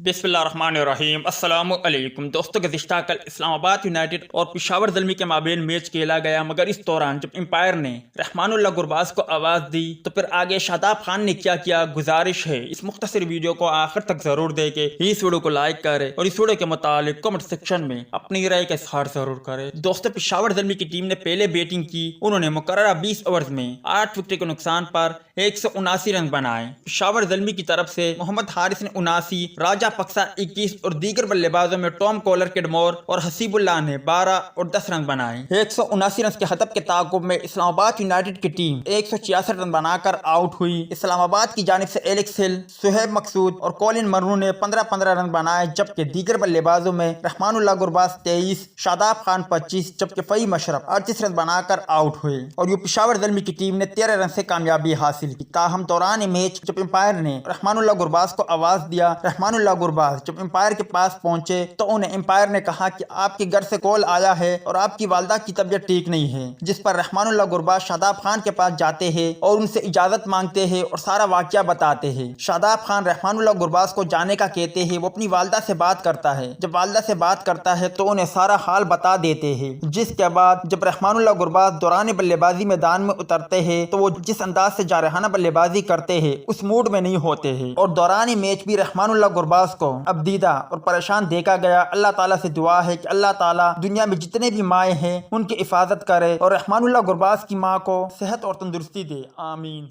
बिस्मिल्लाहिर्रहमानिर्रहीम। अस्सलाम वालेकुम दोस्तों, गुज़िश्ता कल इस्लामाबाद यूनाइटेड और पेशावर ज़ल्मी के माबेन मैच खेला गया, मगर इस दौरान जब एम्पायर ने रहमानुल्लाह गुरबाज को आवाज़ दी तो फिर आगे शादाब खान ने क्या किया। गुजारिश है इस मुख्तसर वीडियो को आखिर तक जरूर देखें, इस वीडियो को लाइक करें और इस वीडियो के मुतालिक कमेंट सेक्शन में अपनी राय का इज़हार जरूर करें। दोस्तों, पेशावर ज़ल्मी की टीम ने पहले बैटिंग की। उन्होंने मुकर्ररा 20 ओवर्स में 8 विकेट के नुकसान पर 179 रन बनाए। पेशावर ज़ल्मी की तरफ से मोहम्मद हारिस ने 79, राजा पक्सा 21 और दीगर बल्लेबाजों में टॉम कॉलर, किडमोर और हसीबुल्लाह ने 12 और 10 रन बनाए। 179 रन के खतब के ताक़ुब में इस्लामाबाद यूनाइटेड की टीम 166 रन बनाकर आउट हुई। इस्लामाबाद की जानिब से एलेक्स हिल, सुहेब मकसूद और कॉलिन मर्रू ने 15-15 रन बनाए, जबकि दीगर बल्लेबाजों में रहमानुल्लाह गुरबाज 23, शादाब खान 25, जबकि फ़हीम अशरफ 38 रन बनाकर आउट हुए और ये पेशावर ज़ल्मी की टीम ने 13 रन से कामयाबी हासिल की। ताहम दौरान मैच जब एम्पायर ने रहमानुल्लाह गुरबाज को आवाज़ दिया, रहमानुल्लाह गुरबाज जब एम्पायर के पास पहुंचे तो उन्हें एम्पायर ने कहा कि आपके घर से कॉल आया है और आपकी वालदा की तबीयत ठीक नहीं है, जिस पर रहमानुल्लाह गुरबाज शादाब खान के पास जाते हैं और उनसे इजाजत मांगते हैं और सारा वाकया बताते हैं। शादाब खान रहमानुल्लाह गुरबाज को जाने का कहते हैं। वो अपनी वालदा से बात करता है। जब वालदा से बात करता है तो उन्हें सारा हाल बता देते हैं, जिसके बाद जब रहमानुल्लाह गुरबाज दौरान बल्लेबाजी मैदान में उतरते हैं तो वो जिस अंदाज से जारहाना बल्लेबाजी करते हैं उस मूड में नहीं होते हैं और दौरान मैच भी रहमानुल्लाह गुरबाज को अब दीदा और परेशान देखा गया। अल्लाह ताला से दुआ है कि अल्लाह ताला दुनिया में जितने भी माएँ हैं उनकी हिफाजत करे और रहमानुल्लाह गुरबाज की माँ को सेहत और तंदुरुस्ती दे। आमीन।